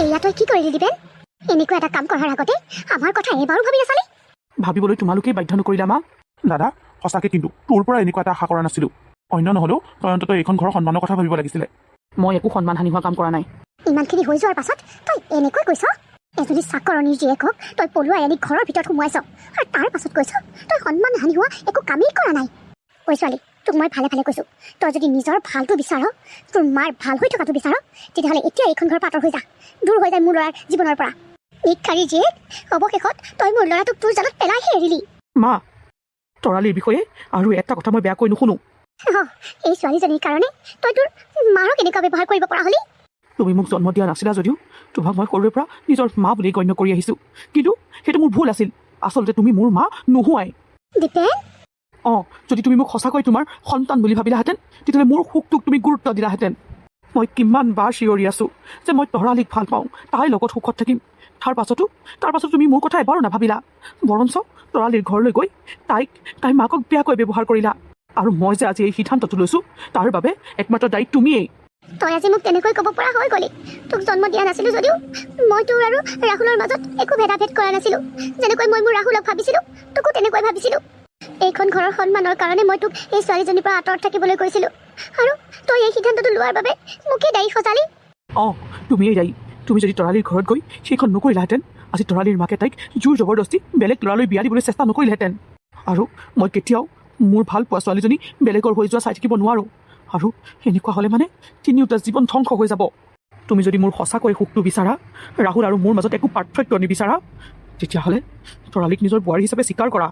এয়া তই কি কৰিলি দীপেন? এনেকুৱা এটা কাম কৰাৰ আগতে আমাৰ কথা এবাৰো ভাবি নাচালি? ভাবিবলৈ তোমালোকেই বাধ্য নকৰিলা মা। দাদা সঁচাকৈ কিন্তু তোৰ পৰা এনেকুৱা এটা আশা কৰা নাছিলোঁ। অন্য নহ'লেও তই অন্ততঃ এইখন ঘৰৰ সন্মানৰ কথা ভাবিব লাগিছিলে। মই একো সন্মান হানি হোৱা কাম কৰা নাই। ইমানখিনি হৈ যোৱাৰ পাছত তই এনেকৈ কৈছ? এজনী চাকৰণীৰ জীয়েকক তই পলুৱাই আনি ঘৰৰ ভিতৰত সোমোৱাইছ আৰু তাৰ পাছত কৈছ তই সন্মান হানি হোৱা একো কামেই কৰা নাই। ঐ ছোৱালী, তোক মই ভালে ভালে কৈছোঁ, তই যদি নিজৰ ভালটো বিচাৰ, তোৰ মাৰ ভাল হৈ থকাটো বিচাৰ, তেতিয়াহ'লে এতিয়া এইখন ঘৰ পাতৰ হৈ যা, দূৰ হৈ যায় মোৰ ল'ৰাৰ জীৱনৰ পৰা। নিক্ষাৰী জীয়েক, অৱশেষত তই মোৰ ল'ৰাটোক তোৰ জালত পেলাইহে এৰিলি। মা, তৰালিৰ বিষয়ে আৰু এটা কথা মই বেয়াকৈ নুশুনো। এই ছোৱালীজনীৰ কাৰণে তই তোৰ মাৰক কেনেকুৱা ব্যৱহাৰ কৰিব পৰা হলি? তুমি মোক জন্ম দিয়া নাছিলা যদিও তোমাক মই সৰুৰে পৰা নিজৰ মা বুলি গণ্য কৰি আহিছোঁ, কিন্তু সেইটো মোৰ ভুল আছিল। আচলতে তুমি মোৰ মা নোহোৱাই। দীপেন, যদি তুমি মোক সঁচাকৈ তোমাৰ সন্তান বুলি ভাবিলাহেঁতেন, তেতিয়াহ'লে মোৰ সুখটোক তুমি গুৰুত্ব দিলাহেঁতেন। মই কিমান বাৰ চিঞৰি আছোঁ যে মই তৰালিক ভাল পাওঁ, তাইৰ লগত সুখত থাকিম। তাৰ পাছতো তুমি মোৰ কথা এবাৰো নাভাবিলা। বৰঞ্চ তৰালিৰ ঘৰলৈ গৈ তাইৰ মাকক বেয়াকৈ ব্যৱহাৰ কৰিলা। আৰু মই যে আজি এই সিদ্ধান্তটো লৈছোঁ, তাৰ বাবে একমাত্ৰ দায়ী তুমিয়েই। তই আজি মোক তেনেকৈ ক'ব পৰা হৈ গ'লি। তোক জন্ম দিয়া নাছিলোঁ যদিও মই তোৰ আৰু ৰাহুলৰ মাজত একো ভেদাভেদ কৰা নাছিলোঁ। যেনেকৈ মই মোৰ ৰাহুলক ভাবিছিলোঁ, তোকো তেনেকৈ ভাবিছিলোঁ। এইখন ঘৰৰ সন্মানৰ কাৰণে মই তোক এই ছোৱালীজনীৰ পৰা আঁতৰত থাকিবলৈ কৈছিলোঁ, আৰু তই এই সিদ্ধান্তটো লোৱাৰ বাবে মোকেই দায়ী সজালি। তুমিয়েই দায়ী। তুমি যদি তৰালিৰ ঘৰত গৈ সেইখন নকৰিলাহেঁতেন, আজি তৰালিৰ মাকে তাইক জোৰ জবৰদস্তি বেলেগ ল'ৰালৈ বিয়া দিবলৈ চেষ্টা নকৰিলেহেঁতেন। আৰু মই কেতিয়াও মোৰ ভাল পোৱা ছোৱালীজনী বেলেগৰ হৈ যোৱা চাই থাকিব নোৱাৰোঁ। আৰু এনেকুৱা হ'লে মানে তিনিওটা জীৱন ধ্বংস হৈ যাব। তুমি যদি মোৰ সঁচাকৈ সুখটো বিচাৰা, ৰাহুল আৰু মোৰ মাজত একো পাৰ্থক্য নিবিচাৰা, তেতিয়াহ'লে তৰালিক নিজৰ বোৱাৰী হিচাপে স্বীকাৰ কৰা।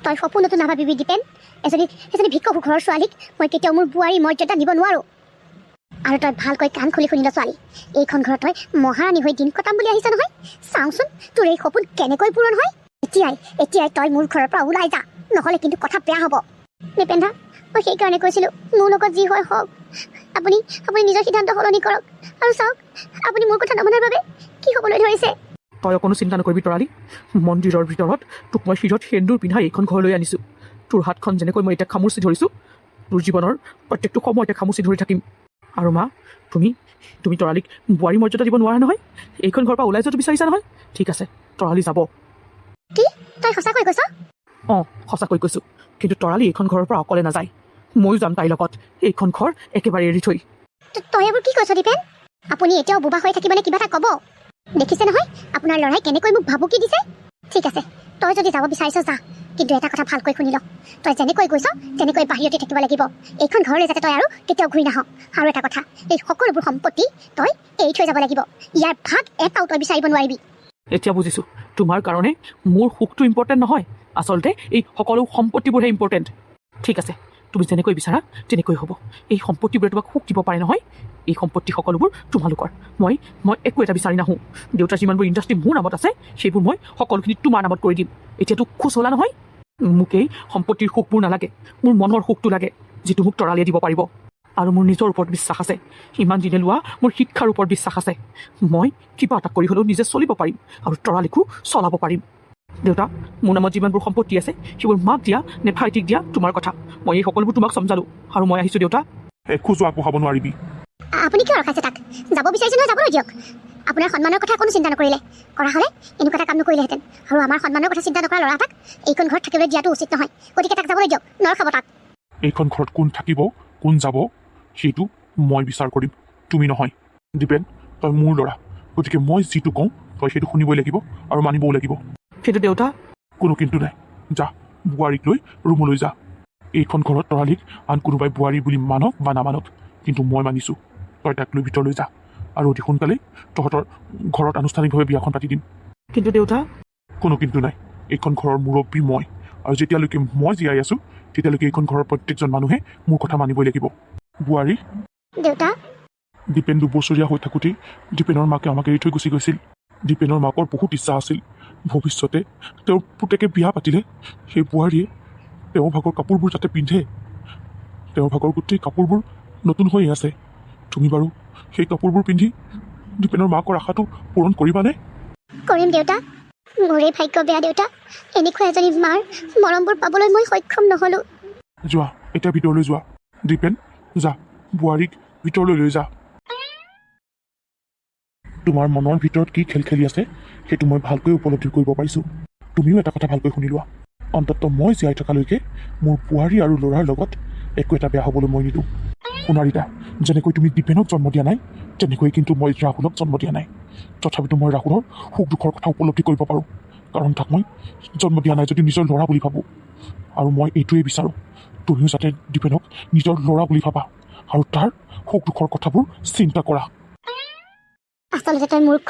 তই সপোনতো নাভাবিবি দীপেন, এজনী ভিক্ষুক ঘৰৰ ছোৱালীক মই কেতিয়াও মোৰ বোৱাৰী মৰ্যাদা দিব নোৱাৰোঁ। আৰু তই ভালকৈ কাণ খুলি শুনি ল ছোৱালী, এইখন ঘৰত তই মহাৰাণী হৈ দিন কটাম বুলি আহিছ নহয়। চাওঁচোন তোৰ এই সপোন কেনেকৈ পূৰণ হয়। এতিয়াই তই মোৰ ঘৰৰ পৰা ওলাই যা, নহ'লে কিন্তু কথা বেয়া হ'ব। দীপেন দা, মই সেইকাৰণে কৈছিলোঁ মোৰ লগত যি হয় হওক, আপুনি নিজৰ সিদ্ধান্ত সলনি কৰক। আৰু চাওক, আপুনি মোৰ কথা নমনাৰ বাবে কি হ'বলৈ ধৰিছে। তই অকণো চিন্তা নকৰিবি তৰালি। মন্দিৰৰ ভিতৰত তোক মই শিৰত সেন্দুৰ পিন্ধাই এইখন ঘৰলৈ আনিছোঁ। তোৰ হাতখন যেনেকৈ মই এতিয়া খামুচি ধৰিছোঁ, তোৰ জীৱনৰ প্ৰত্যেকটো সময়তে খামুচি ধৰি থাকিম। আৰু মা, তুমি তৰালিক বোৱাৰী মৰ্যাদা দিব নোৱাৰা নহয়। এইখন ঘৰৰ পৰা ওলাই যোৱাটো বিচাৰিছা নহয়, ঠিক আছে, তৰালি যাব। কি তই সঁচাকৈ কৈছ? সঁচাকৈ কৈছোঁ, কিন্তু তৰালি এইখন ঘৰৰ পৰা অকলে নাযায়। ময়ো যাম তাইৰ লগত, এইখন ঘৰ একেবাৰে এৰি থৈ। তই এইবোৰ কি কৈছ দীপেন? আপুনি এতিয়াও বোবা হৈ থাকিবলৈ কিবা এটা ক'ব। দেখিছে নহয় আপোনাৰ ল'ৰাই কেনেকৈ মোক ভাবুকি দিছে। ঠিক আছে, তই যদি যাব বিচাৰিছ যা, কিন্তু এটা কথা ভালকৈ শুনি ল, তই যেনেকৈ গৈছ তেনেকৈ বাহিৰতে থাকিব লাগিব। এইখন ঘৰলৈ যাতে তই আৰু কেতিয়াও ঘূৰি নাহ। আৰু এটা কথা, এই সকলোবোৰ সম্পত্তি তই এৰি থৈ যাব লাগিব। ইয়াৰ ভাগ এটাও তই বিচাৰিব নোৱাৰিবি। এতিয়া বুজিছোঁ, তোমাৰ কাৰণে মোৰ সুখটো ইম্পৰ্টেণ্ট নহয়, আচলতে এই সকলো সম্পত্তিবোৰহে ইম্পৰ্টেণ্ট। ঠিক আছে, তুমি যেনেকৈ বিচাৰা তেনেকৈ হ'ব। এই সম্পত্তিবোৰে তোমাক সুখ দিব পাৰে নহয়। এই সম্পত্তি সকলোবোৰ তোমালোকৰ। মই একো এটা বিচাৰি নাহোঁ। দেউতাৰ যিমানবোৰ ইণ্ডাষ্ট্ৰি মোৰ নামত আছে, সেইবোৰ মই সকলোখিনি তোমাৰ নামত কৰি দিম। এতিয়াতো খোজ হ'লা নহয়। মোক এই সম্পত্তিৰ সুখবোৰ নালাগে, মোৰ মনৰ সুখটো লাগে, যিটো মোক তৰালিয়ে দিব পাৰিব। আৰু মোৰ নিজৰ ওপৰত বিশ্বাস আছে, ইমান দিনে লোৱা মোৰ শিক্ষাৰ ওপৰত বিশ্বাস আছে। মই কিবা এটা কৰি হ'লেও নিজে চলিব পাৰিম আৰু তৰালিকো চলাব পাৰিম। দেউতা, মোৰ নামত যিমানবোৰ সম্পত্তি আছে সেইবোৰ মাক দিয়া নে ভাইটিক দিয়া তোমাৰ কথা। মই এই সকলোবোৰ তোমাক সমজালোঁ আৰু মই আহিছোঁ দেউতা। এখোজো আগবঢ়াব নোৱাৰিবি। আপুনি কিয় ৰখাইছে তাক? যাব বিচাৰিছে নহয়, যাবলৈ দিয়ক। আপোনাৰ সন্মানৰ কথা কোনো চিন্তা নকৰিলে, কৰা হ'লে এনেকুৱা এটা কাম নকৰিলেহেঁতেন। আৰু আমাৰ সন্মানৰ কথা চিন্তা নকৰা ল'ৰা এটাক এইখন ঘৰত থাকিবলৈ দিয়াটো উচিত নহয়। গতিকে তাক যাবলৈ দিয়ক, নৰখাব তাক। এইখন ঘৰত কোন থাকিব কোন যাব সেইটো মই বিচাৰ কৰিম, তুমি নহয়। দীপেন, তই মোৰ ল'ৰা, গতিকে মই যিটো কওঁ তই সেইটো শুনিবই লাগিব আৰু মানিবও লাগিব। কিন্তু দেউতা, কোনো কিন্তু নাই। যা, বোৱাৰীক লৈ ৰুমলৈ যা। এইখন ঘৰত তৰালিক আন কোনোবাই বোৱাৰী বুলি মানক বা নামানক, কিন্তু মই মানিছোঁ। তই তাক লৈ ভিতৰলৈ যা, আৰু অতি সোনকালেই তহঁতৰ ঘৰত আনুষ্ঠানিকভাৱে বিয়াখন পাতি দিম। কিন্তু দেউতা, কোনো কিন্তু নাই। এইখন ঘৰৰ মুৰব্বী মই, আৰু যেতিয়ালৈকে মই জীয়াই আছোঁ তেতিয়ালৈকে এইখন ঘৰৰ প্ৰত্যেকজন মানুহে মোৰ কথা মানিবই লাগিব। বোৱাৰী, দেউতা, দীপেন দুবছৰীয়া হৈ থাকোঁতেই দীপেনৰ মাকে আমাক এৰি থৈ গুচি গৈছিল। দীপেনৰ মাকৰ বহুত ইচ্ছা আছিল ভৱিষ্যতে তেওঁৰ পুতেকে বিয়া পাতিলে সেই বোৱাৰীয়ে তেওঁৰ ভাগৰ কাপোৰবোৰ যাতে পিন্ধে। তেওঁৰ ভাগৰ গোটেই কাপোৰবোৰ নতুন হৈ আছে। তুমি বাৰু সেই কাপোৰবোৰ পিন্ধি দীপেনৰ মাকৰ আশাটো পূৰণ কৰিবানে? কৰিম দেউতা। মোৰেই ভাগ্য বেয়া দেউতা, এনেকুৱা এজনী মাৰ মৰমবোৰ পাবলৈ মই সক্ষম নহ'লোঁ। যোৱা, এতিয়া ভিতৰলৈ যোৱা। দীপেন, যা, বোৱাৰীক ভিতৰলৈ লৈ যা। তোমাৰ মনৰ ভিতৰত কি খেল খেলি আছে সেইটো মই ভালকৈ উপলব্ধি কৰিব পাৰিছোঁ। তুমিও এটা কথা ভালকৈ শুনি লোৱা, অন্ততঃ মই জীয়াই থকালৈকে মোৰ বোৱাৰী আৰু ল'ৰাৰ লগত একো এটা বেয়া হ'বলৈ মই নিদিওঁ। সোণাৰীতা, যেনেকৈ তুমি দীপেনক জন্ম দিয়া নাই তেনেকৈ কিন্তু মই ৰাহুলক জন্ম দিয়া নাই। তথাপিতো মই ৰাহুলৰ সুখ দুখৰ কথা উপলব্ধি কৰিব পাৰোঁ, কাৰণ তাক মই জন্ম দিয়া নাই যদি নিজৰ ল'ৰা বুলি ভাবোঁ। আৰু মই এইটোৱেই বিচাৰোঁ, তুমিও যাতে দীপেনক নিজৰ ল'ৰা বুলি ভাবা আৰু তাৰ সুখ দুখৰ কথাবোৰ চিন্তা কৰা। আচলতে তই মূৰ্খ।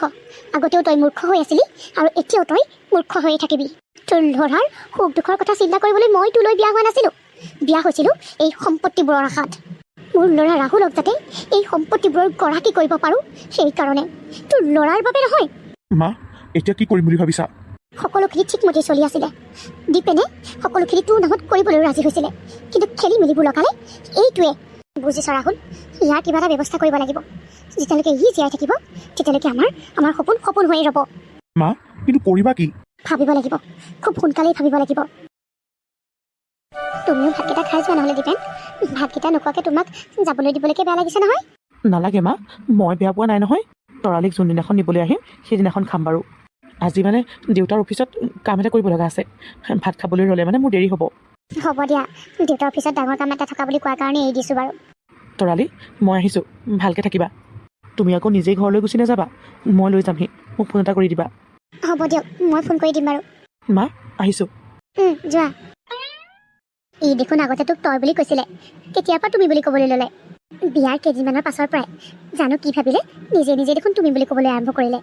আগতেও তই মূৰ্খ হৈ আছিলি আৰু এতিয়াও তই মূৰ্খ হৈয়ে থাকিবি। তোৰ ল'ৰাৰ সুখ দুখৰ কথা চিন্তা কৰিবলৈ মই তোলৈ বিয়া হোৱা নাছিলোঁ। বিয়া হৈছিলোঁ এই সম্পত্তিবোৰৰ আশাত। মোৰ ল'ৰা ৰাহুলক যাতে এই সম্পত্তিবোৰৰ গৰাকী কৰিব পাৰোঁ সেইকাৰণে, তোৰ ল'ৰাৰ বাবে নহয়। মা, এতিয়া কি কৰিম বুলি ভাবিছা? সকলোখিনি ঠিকমতে চলি আছিলে। দীপেনে সকলোখিনি তোৰ নামত কৰিবলৈ ৰাজি হৈছিলে, কিন্তু খেলি মেলিবোৰ লগালে এইটোৱে। বুজিছ ৰাহুল, ইয়াৰ কিবা এটা ব্যৱস্থা কৰিব লাগিব। যেতিয়ালৈকে ই জীয়াই থাকিব তেতিয়ালৈকে আমাৰ সপোন হৈয়ে ৰ'ব। মা, কিন্তু কৰিবা কি? ভাবিব লাগিব, খুব সোনকালেই ভাবিব লাগিব। তুমিও ভাতকেইটা খাই যোৱা নহ'লে দীপেন। ভাতকেইটা নোখোৱাকৈ তোমাক যাবলৈ দিবলৈকে বেয়া লাগিছে নহয়। নালাগে মা, মই বেয়া পোৱা নাই নহয়। তৰালিক যোনদিনাখন নিবলৈ আহিম সেইদিনাখন খাম বাৰু। আজি মানে দেউতাৰ অফিচত কাম এটা কৰিব লগা আছে। ভাত খাবলৈ ৰ'লে মানে মোৰ দেৰি হ'ব। হ'ব দিয়া, দেউতাৰ অফিচত ডাঙৰ কাম এটা থকা বুলি কোৱাৰ কাৰণে এৰি দিছোঁ বাৰু। তৰালি, মই আহিছোঁ, ভালকৈ থাকিবা। তুমি আকৌ নিজেই ঘৰলৈ গুচি নাযাবা, মই লৈ যামহি। মোক ফোন এটা কৰি দিবা। হ'ব দিয়ক, মই ফোন কৰি দিম বাৰু। মা, আহিছোঁ। যোৱা। ই দেখোন আগতে তোক তই বুলি কৈছিলে, কেতিয়াৰ পৰা তুমি বুলি ক'বলৈ ল'লে? বিয়াৰ কেইদিনমানৰ পাছৰ পৰাই জানো কি ভাবিলে, নিজে নিজে দেখোন তুমি বুলি ক'বলৈ আৰম্ভ কৰিলে।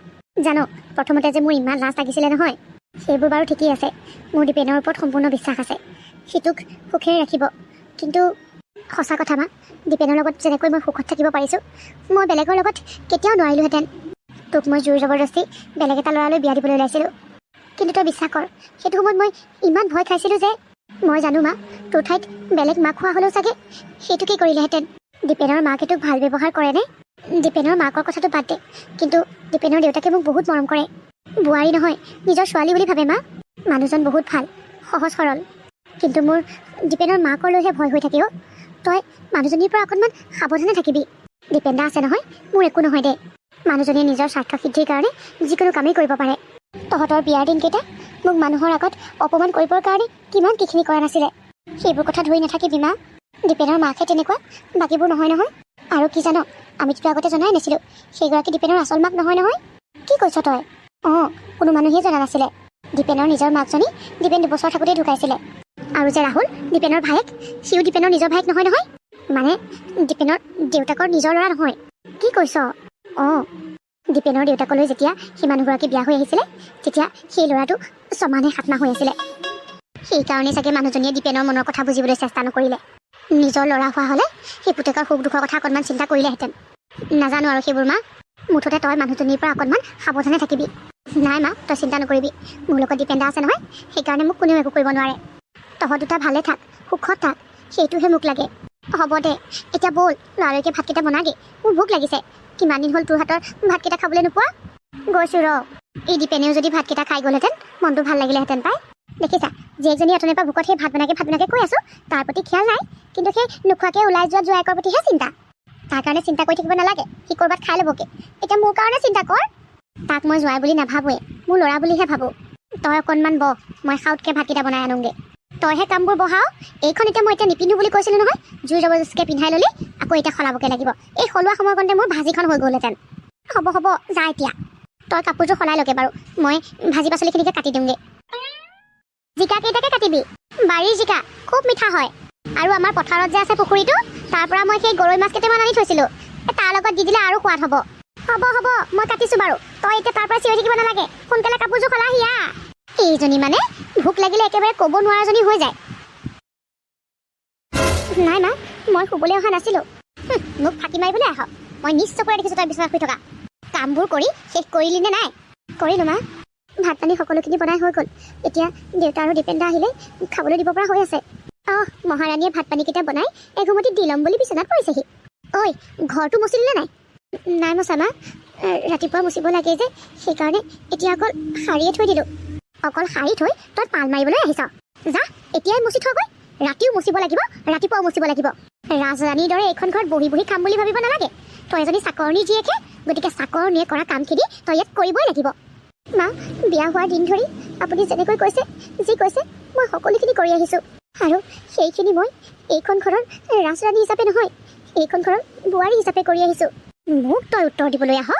জানো প্ৰথমতে যে মোৰ ইমান লাজ লাগিছিলে নহয়, সেইবোৰ বাৰু ঠিকেই আছে। মোৰ দীপেনৰ ওপৰত সম্পূৰ্ণ বিশ্বাস আছে, সিটোক সুখেৰে ৰাখিব। কিন্তু সঁচা কথা মা, দীপেনৰ লগত যেনেকৈ মই সুখত থাকিব পাৰিছোঁ, মই বেলেগৰ লগত কেতিয়াও নোৱাৰিলোহেঁতেন। তোক মই জোৰ জবৰদস্তি বেলেগ এটা ল'ৰালৈ বিয়া দিবলৈ ওলাইছিলোঁ, কিন্তু তই বিশ্বাস কৰ, সেইটো সময়ত মই ইমান ভয় খাইছিলোঁ যে মই জানো মা, তোৰ ঠাইত বেলেগ মাক হোৱা হ'লেও চাগে সেইটোকেই কৰিলেহেঁতেন। দীপেনৰ মাকে তোক ভাল ব্যৱহাৰ কৰেনে? দীপেনৰ মাকৰ কথাটো বাদ দে, কিন্তু দীপেনৰ দেউতাকে মোক বহুত মৰম কৰে। বোৱাৰী নহয়, নিজৰ ছোৱালী বুলি ভাবে মা। মানুহজন বহুত ভাল, সহজ সৰল। কিন্তু মোৰ দীপেনৰ মাকৰ লৈহে ভয় হৈ থাকে। তই মানুহজনীৰ পৰা অকণমান সাৱধানে থাকিবি। দীপেন দা আছে নহয়, মোৰ একো নহয় দে। মানুহজনীয়ে নিজৰ স্বাৰ্থ সিদ্ধিৰ কাৰণে যিকোনো কামেই কৰিব পাৰে। তহঁতৰ বিয়াৰ দিনকেইটা মোক মানুহৰ আগত অপমান কৰিবৰ কাৰণে কিমান কিখিনি কৰা নাছিলে। সেইবোৰ কথা ধৰি নাথাকিবি মা। দীপেনৰ মাকহে তেনেকুৱা, বাকীবোৰ নহয় নহয়। আৰু কি জান, আমিতো আগতে জনাই নাছিলোঁ, সেইগৰাকী দীপেনৰ আচল মাক নহয় নহয়। কি কৈছ তই? কোনো মানুহেই জনা নাছিলে। দীপেনৰ নিজৰ মাকজনী দীপেন 2 বছৰ থাকোঁতেই ঢুকাইছিলে। আৰু যে ৰাহুল, দীপেনৰ ভায়েক, সিও দীপেনৰ নিজৰ ভায়েক নহয় নহয়। মানে দীপেনৰ দেউতাকৰ নিজৰ ল'ৰা নহয়। কি কৈছ? দীপেনৰ দেউতাকলৈ যেতিয়া সেই মানুহগৰাকী বিয়া হৈ আহিছিলে, তেতিয়া সেই ল'ৰাটো 6 মাহ নে 7 মাহ হৈ আছিলে। সেইকাৰণে চাগে মানুহজনীয়ে দীপেনৰ মনৰ কথা বুজিবলৈ চেষ্টা নকৰিলে। নিজৰ ল'ৰা হোৱা হ'লে সেই পুতেকৰ সুখ দুখৰ কথা অকণমান চিন্তা কৰিলেহেঁতেন। নাজানো আৰু সেইবোৰ মা। মুঠতে তই মানুহজনীৰ পৰা অকণমান সাৱধানে থাকিবি। নাই মা, তই চিন্তা নকৰিবি। মোৰ লগত দীপেন দা আছে নহয়, সেইকাৰণে মোক কোনেও একো কৰিব নোৱাৰে। তহঁত দুটা ভালে থাক, সুখত থাক, সেইটোহে মোক লাগে। হ'ব দে, এতিয়া ব'ল ল'ৰালৈকে ভাতকেইটা বনাগে। মোৰ ভোক লাগিছে। কিমান দিন হ'ল তোৰ হাতৰ ভাতকেইটা খাবলৈ নোপোৱা। গৈছোঁ ৰ। এই দীপেনেও যদি ভাতকেইটা খাই গ'লহেঁতেন মনটো ভাল লাগিলেহেঁতেন পাই। দেখিছা, জীয়েকজনী অথনিৰ পৰা ভোকত সেই ভাত বনাকে কৈ আছোঁ, তাৰ প্ৰতি খেয়াল নাই। কিন্তু সেই নোখোৱাকৈ ওলাই যোৱা জোৱাইকৰ প্ৰতিহে চিন্তা। তাৰ কাৰণে চিন্তা কৰি থাকিব নালাগে, সি ক'ৰবাত খাই ল'বগে। এতিয়া মোৰ কাৰণে চিন্তা কৰ। তাক মই জোৱাই বুলি নাভাবোৱে, মোৰ ল'ৰা বুলিহে ভাবোঁ। তই অকণমান বহ, মই খাওঁতকৈ ভাতকেইটা বনাই আনোগৈ। তইহে কামবোৰ বহাও। এইখন এতিয়া মই নিপিন্ধো বুলি কৈছিলোঁ নহয়, জোৰ জবৰদস্তিকৈ পিন্ধাই ল'লি, আকৌ এতিয়া সলাবকৈ লাগিব। এই সলোৱা সময়কণতে মোৰ ভাজিখন হৈ গ'লহেঁতেন। হ'ব যা এতিয়া। তই কাপোৰযোৰ সলাই লগে বাৰু, মই ভাজি পাচলিখিনিকে কাটি দিওঁগৈ। জিকা কেইটাকে কাটিবি? বাৰীৰ জিকা খুব মিঠা হয়। আৰু আমাৰ পথাৰত যে আছে পুখুৰীটো, তাৰ পৰা মই সেই গৰৈ মাছ কেইটামান আনি থৈছিলোঁ, তাৰ লগত দি দিলে আৰু সোৱাদ হ'ব। হ'ব মই কাটিছোঁ বাৰু। তই এতিয়া তাৰ পৰা চিঞৰি থাকিব নালাগে, সোনকালে কাপোৰযোৰ সলাহি আ। এইজনী মানে ভোক লাগিলে একেবাৰে ক'ব নোৱাৰাজনী হৈ যায়। নাই মা, মই শুবলৈ অহা নাছিলোঁ। মোক ফাঁকি মাৰিবলৈ আহ। মই নিশ্চয়কৈ দেখিছোঁ তই বিচনাত শুই থকা। কামবোৰ কৰি শেষ কৰিলি নে নাই? কৰিলোঁ মা। ভাত পানী সকলোখিনি বনাই হৈ গ'ল। এতিয়া দেউতা আৰু দীপেন দা আহিলে খাবলৈ দিব পৰা হৈ আছে। মহাৰাণীয়ে ভাত পানীকেইটা বনাই এঘুমতি দি ল'ম বুলি বিচনাত পৰিছেহি। ঐ, ঘৰটো মুচিলি নে নাই? নাই মচা মা, ৰাতিপুৱা মুচিব লাগে যে, সেইকাৰণে এতিয়া অকল সাৰিয়ে থৈ দিলোঁ। অকল সাৰি থৈ তই পাল মাৰিবলৈ আহিছ? যা এতিয়াই মুচি থগৈ। ৰাতিও মুচিব লাগিব, ৰাতিপুৱাও মুচিব লাগিব। ৰাজৰাণীৰ দৰে এইখন ঘৰত বহি বহি খাম বুলি ভাবিব নালাগে। তই এজনী চাকৰণিৰ জীয়েকে গতিকে চাকৰণীয়ে কৰা কামখিনি তই ইয়াত কৰিবই লাগিব মা বিয়া হোৱাৰ দিন ধৰি আপুনি যেনেকৈ কৈছে যি কৈছে মই সকলোখিনি কৰি আহিছোঁ আৰু সেইখিনি মই এইখন ঘৰৰ ৰাজৰাণী হিচাপে নহয় এইখন ঘৰৰ বোৱাৰী হিচাপে কৰি আহিছোঁ মোক তই উত্তৰ দিবলৈ আহ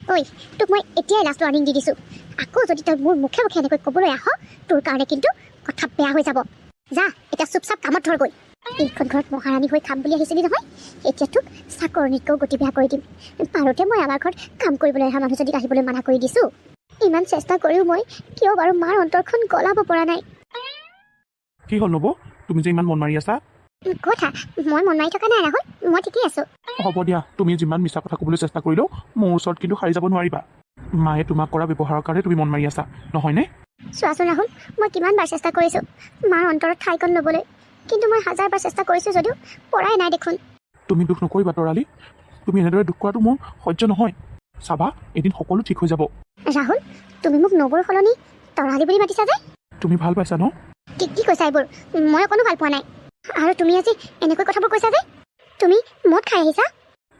ঐ তোক মই এতিয়াই লাষ্ট ৱাৰ্ণিং দি দিছোঁ আকৌ যদি তই মোৰ মুখে মুখে এনেকৈ ক'বলৈ আহ তোৰ কাৰণে কিন্তু কথা বেয়া হৈ যাব যা এতিয়া চুপচাপ কামত ধৰগৈ এইখন ঘৰত মহাৰাণী হৈ খাম বুলি আহিছিলি নহয় এতিয়া তোক চাকৰণীতকৈও গতি বেয়া কৰি দিম পাৰোঁতে মই আমাৰ ঘৰত কাম কৰিবলৈ অহা মানুহজনীক আহিবলৈ মানা কৰি দিছোঁ ইমান চেষ্টা কৰিও মই কিয় বাৰু মাৰ অন্তৰখন গলাব পৰা নাই কি হ'ল নবৌ তুমি যে ইমান মন মাৰি আছা কথা মই মন মাৰি থকা নাই ৰাহুল মই ঠিকেই আছোঁ হ'ব দিয়া তুমি যিমান মিছা কথা ক'বলৈ চেষ্টা কৰিলেও মোৰ ওচৰত কিন্তু সাৰি যাব নোৱাৰিবা মায়ে তোমাক কৰা ব্যৱহাৰৰ কাৰণে তুমি মন মাৰি আছা নহয়নে চোৱাচোন ৰাহুল মই কিমানবাৰ চেষ্টা কৰিছোঁ মাৰ অন্তৰত ঠাইকণ ল'বলৈ কিন্তু মই হাজাৰবাৰ চেষ্টা কৰিছোঁ যদিও পৰাই নাই দেখোন তুমি দুখ নকৰিবা তৰালি তুমি এনেদৰে দুখ কৰাটো মোৰ সহ্য নহয় চাবা এদিন সকলো ঠিক হৈ যাব ৰাহুল তুমি মোক নবৌৰ সলনি তৰালি বুলি মাতিছা যে তুমি ভাল পাইছা ন কি কৈছা এইবোৰ মই অকণো ভাল পোৱা নাই আৰু তুমি আজি এনেকৈ কথাবোৰ কৈছা যে তুমি মদ খাই আহিছা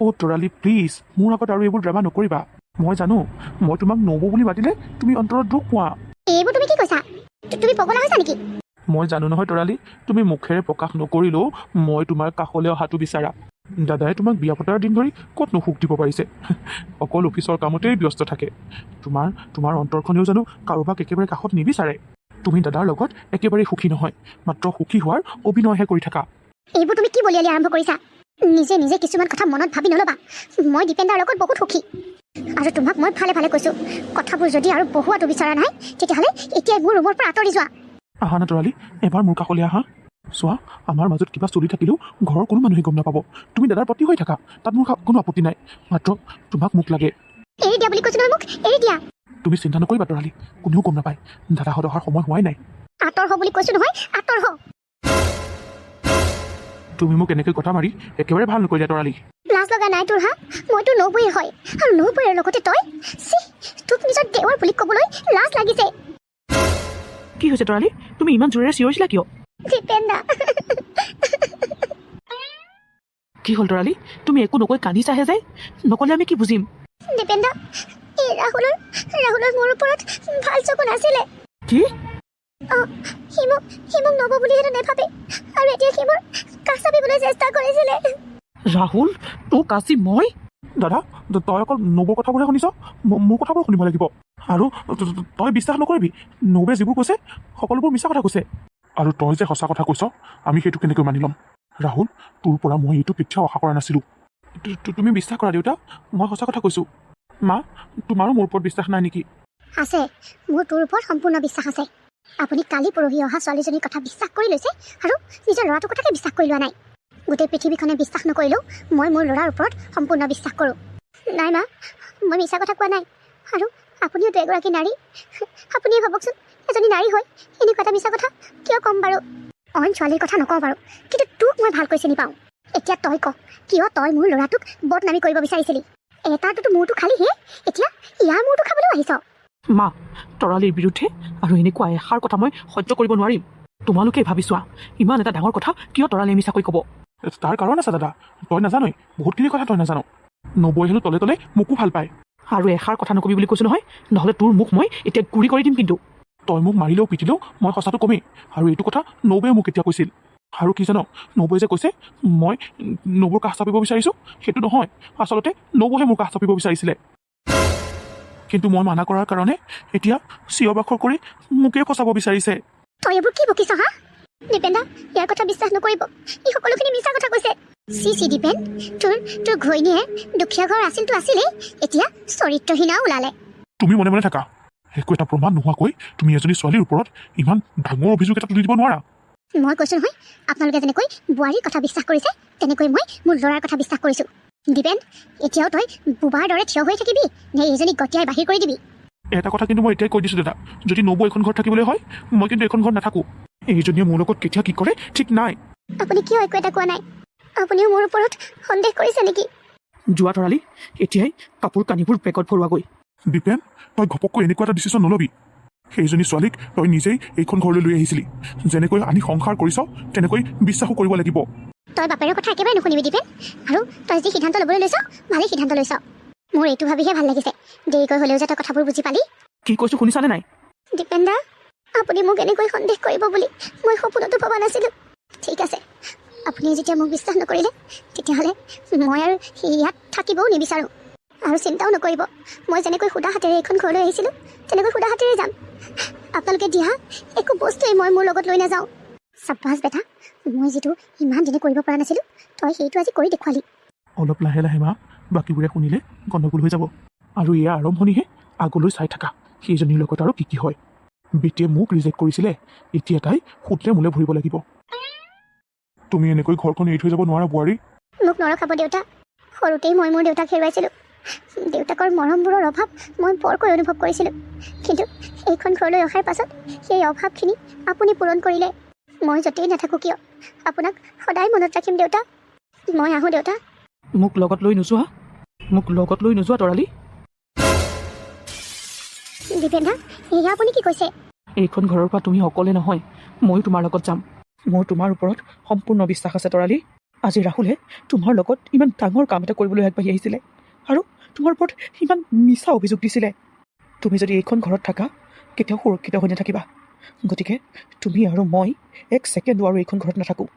অ' তৰালি প্লিজ মোৰ আগত আৰু এইবোৰ ড্ৰামা নকৰিবা মই জানো মই তোমাক নবৌ বুলি মাতিলে তুমি অন্তৰত দুখ পোৱা এইবোৰ তুমি কি কৈছা তুমি পগলা হৈছা নেকি মই জানো নহয় তৰালি তুমি মুখেৰে প্ৰকাশ নকৰিলেও মই তোমাৰ কাষলৈ অহাটো বিচাৰা দাদাই তোমাক বিয়া পতাৰ দিন ধৰি ক'তনো সুখ দিব পাৰিছে অকল অফিচৰ কামতেই ব্যস্ত থাকে তোমাৰ অন্তৰখনেও জানো কাৰোবাক একেবাৰে কাষত নিবিচাৰে তুমি দাদাৰ লগত একেবাৰে সুখী নহয় মাত্ৰ সুখী হোৱাৰ অভিনয়হে কৰি থাকা এইবোৰ তুমি কি বলিয়ালি আৰম্ভ কৰিছা নিজে নিজে কিছুমান কথা মনত ভাবি নল'বা মই দীপেন্দাৰ লগত বহুত সুখী আৰু তোমাক মই ভালে ভালে কৈছোঁ কথাবোৰ যদি আৰু বহুৱাটো বিচৰা নাই তেতিয়াহ'লে এতিয়াই মোৰ ৰুমৰ পৰা আঁতৰি যোৱা আহা না তৰালি এবাৰ মোৰ কাষলৈ আহা চোৱা আমাৰ মাজত কিবা চলি থাকিলেও ঘৰৰ কোনো মানুহে গম নাপাব তুমি দাদাৰ প্ৰতি হৈ থাকা তাত মোৰ কোনো আপত্তি নাই মাত্ৰ তোমাক মোক লাগে এৰি দিয়া বুলি কৈছোঁ নহয় মোক এৰি দিয়া তুমি চিন্তা নকৰিবা তৰালি কোনেও গম নাপায় দাদাহঁত অহাৰ সময় হোৱাই নাই আঁতৰ হ বুলি কৈছোঁ নহয় আঁতৰ হ তুমি মোক এনেকৈ কথা মাৰি একেবাৰে ভাল নকৰিলা তৰালি লাজ লগা নাই তোৰ হা মইতো নবৌয়ে হয় আৰু নবৌয়েৰ লগতে তই চি তোক নিজৰ দেৱৰ বুলি ক'বলৈ লাজ লাগিছে কি হৈছে তৰালি তুমি ইমান জোৰেৰে চিঞৰিছিলা কিয় দীপেন্দা কি হ'ল তৰালি তুমি একো নকৈ কান্দিছাহে যে নক'লে আমি কি বুজিম দীপেন্দা এই ৰাহুলৰ মোৰ ওপৰত ভাল চকু নাছিলে কি সি মোক নবৌ বুলি হেনো নেভাবে আৰু এতিয়া সি মোৰ কাষ চাপিবলৈ চেষ্টা কৰিছিলে ৰাহুল তোক আজি মই দাদা তই অকল নবৌৰ কথাবোৰহে শুনিছ মোৰ কথাবোৰ শুনিব লাগিব আৰু তই বিশ্বাস নকৰিবি নবৌৱে যিবোৰ কৈছে সকলোবোৰ মিছা কথা কৈছে আৰু তই যে সঁচা কথা কৈছ আমি সেইটো কেনেকৈ মানি ল'ম ৰাহুল তোৰ পৰা মই এইটো কেতিয়াও আশা কৰা নাছিলোঁ তুমি বিশ্বাস কৰা দেউতা মই সঁচা কথা কৈছোঁ মা তোমাৰো মোৰ ওপৰত বিশ্বাস নাই নেকি আছে মোৰ তোৰ ওপৰত সম্পূৰ্ণ বিশ্বাস আছে আপুনি কালি পৰহি অহা ছোৱালীজনীৰ কথা বিশ্বাস কৰি লৈছে আৰু নিজৰ ল'ৰাটোৰ কথাকে বিশ্বাস কৰি লোৱা নাই গোটেই পৃথিৱীখনে বিশ্বাস নকৰিলেও মই মোৰ ল'ৰাৰ ওপৰত সম্পূৰ্ণ বিশ্বাস কৰোঁ নাই মা মই মিছা কথা কোৱা নাই আৰু আপুনিওতো এগৰাকী নাৰী আপুনিয়ে ভাবকচোন এজনী নাৰী হৈ এনেকুৱা এটা মিছা কথা কিয় ক'ম বাৰু অইন ছোৱালীৰ কথা নকওঁ বাৰু কিন্তু তোক মই ভালকৈ চিনি পাওঁ এতিয়া তই ক কিয় তই মোৰ ল'ৰাটোক বদনামী কৰিব বিচাৰিছিলি এটাৰটোতো মূৰটো খালিহে এতিয়া ইয়াৰ মূৰটো খাবলৈও আহিছ মা তৰালিৰ বিৰুদ্ধে আৰু এনেকুৱা এষাৰ কথা মই সহ্য কৰিব নোৱাৰিম তোমালোকে ভাবি চোৱা ইমান এটা ডাঙৰ কথা কিয় তৰালিয়ে মিছাকৈ ক'ব তাৰ কাৰণ আছে দাদা তই নাজানই বহুতখিনি কথা তই নাজানো নবৌৱে হেনো তলে তলে মোকো ভাল পায় আৰু এষাৰ কথা নকবি বুলি কৈছোঁ নহয় নহ'লে তোৰ মুখ মই এতিয়া গুৰি কৰি দিম কিন্তু তই মোক মাৰিলেও পিটিলেও মই সঁচাটো কমেই আৰু এইটো কথা নবৌৱে মোক এতিয়া কৈছিল আৰু কি জান নবৌৱে যে কৈছে মই নবৌৰ কাষ চাপিব বিচাৰিছোঁ সেইটো নহয় আচলতে নবৌহে মোৰ কাষ চাপিব বিচাৰিছিলে কিন্তু মই মানা কৰাৰ কাৰণে এতিয়া চিঞৰ বাখৰ কৰি মোকেই ফচাব বিচাৰিছে তই এইবোৰ কি বকিছ হা দীপেন্দা ইয়াৰ কথা বিশ্বাস নকৰিব ই সকলোখিনি মিছা কথা কৈছে চি দীপেন তোৰ ঘৈণীয়ে দুখীয়া ঘৰ আছিলতো আছিলেই এতিয়া চৰিত্ৰহীনাও ওলালে তুমি মনে মনে থাকা একো এটা প্ৰমাণ নোহোৱাকৈ তুমি এজনী ছোৱালীৰ ওপৰত ইমান ডাঙৰ অভিযোগ এটা তুলি দিব নোৱাৰা মই কৈছোঁ নহয় আপোনালোকে যেনেকৈ বোৱাৰীৰ কথা বিশ্বাস কৰিছে তেনেকৈ মই মোৰ ল'ৰাৰ কথা বিশ্বাস কৰিছোঁ দীপেন এতিয়াও তই বোবাৰ দৰে থিয় হৈ থাকিবি নে এইজনীক গতিয়াই বাহিৰ কৰি দিবি এটা কথা কিন্তু মই এতিয়াই কৈ দিছোঁ দাদা যদি নবৌ এখন ঘৰত থাকিবলৈ হয় মই কিন্তু এখন ঘৰত নাথাকোঁ এইজনীয়ে মোৰ লগত কেতিয়া কি কৰে ঠিক নাই আপুনি কিয় একো এটা কোৱা নাই আপুনিও মোৰ ওপৰত সন্দেহ কৰিছে নেকি যোৱা তৰালি এতিয়াই কাপোৰ কানিবোৰ বেগত ভৰোৱাগৈ দীপেন তই ঘপককৈ এনেকুৱা এটা ডিচিশ্যন নল'বি সেইজনী ছোৱালীক তই নিজেই এইখন ঘৰলৈ লৈ আহিছিলি যেনেকৈ আনি সংসাৰ কৰিছ তেনেকৈ বিশ্বাসো কৰিব লাগিব তই বাপেৰৰ কথা একেবাৰে নুশুনিবি দীপেন আৰু তই যি সিদ্ধান্ত ল'বলৈ লৈছ ভালেই সিদ্ধান্ত লৈছ মোৰ এইটো ভাবিহে ভাল লাগিছে দেৰিকৈ হ'লেও যে তই কথাবোৰ বুজি পালি। কি কৈছোঁ শুনিছানে নাই? দীপেন দা, আপুনি মোক এনেকৈ সন্দেহ কৰিব বুলি মই সপোনতো ভবা নাছিলোঁ। ঠিক আছে, আপুনি যেতিয়া মোক বিশ্বাস নকৰিলে তেতিয়াহ'লে মই আৰু ইয়াত থাকিবও নিবিচাৰোঁ। আৰু চিন্তাও নকৰিব, মই যেনেকৈ সুদা হাতেৰে এইখন ঘৰলৈ আহিছিলোঁ তেনেকৈ সুদা হাতেৰে যাম। আপোনালোকে দিয়া একো বস্তুৱেই মই মোৰ লগত লৈ নাযাওঁ। চাব্বাছ বেটা, মই যিটো ইমান দিনে কৰিব পৰা নাছিলোঁ তই সেইটো আজি কৰি দেখুৱালি। অলপ লাহে লাহে মা, বাকীবোৰে শুনিলে গণ্ডগোল হৈ যাব। আৰু এয়া আৰম্ভণিহে, আগলৈ চাই থাকা সেইজনীৰ লগত আৰু কি কি হয়। বেটিয়ে মোক ৰিজেক্ট কৰিছিলে, এতিয়া তাই সুতে মোলে ভৰিব লাগিব। তুমি এনেকৈ ঘৰখন এৰি থৈ যাব নোৱাৰা বোৱাৰী। মোক নৰখাব দেউতা। সৰুতেই মই মোৰ দেউতাক হেৰুৱাইছিলোঁ। দেউতাকৰ মৰমবোৰৰ অভাৱ মই বৰকৈ অনুভৱ কৰিছিলোঁ, কিন্তু এইখন ঘৰলৈ অহাৰ পাছত সেই অভাৱখিনি আপুনি পূৰণ কৰিলে। মই য'তেই নাথাকোঁ কিয় আপোনাক সদায় মনত ৰাখিম দেউতা। মই আহোঁ দেউতা। মোক লগত লৈ নোযোৱা? মোক লগত লৈ নোযোৱা তৰালি? দীপেন দা, এয়া আপুনি কি কৈছে? এইখন ঘৰৰ পৰা তুমি অকলে নহয়, ময়ো তোমাৰ লগত যাম। মোৰ তোমাৰ ওপৰত সম্পূৰ্ণ বিশ্বাস আছে তৰালি। আজি ৰাহুলে তোমাৰ লগত ইমান ডাঙৰ কাম এটা কৰিবলৈ আগবাঢ়ি আহিছিলে আৰু তোমাৰ ওপৰত ইমান মিছা অভিযোগ দিছিলে। তুমি যদি এইখন ঘৰত থাকা কেতিয়াও সুৰক্ষিত হৈ নাথাকিবা। গতিকে তুমি আৰু মই এক ছেকেণ্ডো আৰু এইখন ঘৰত নাথাকোঁ।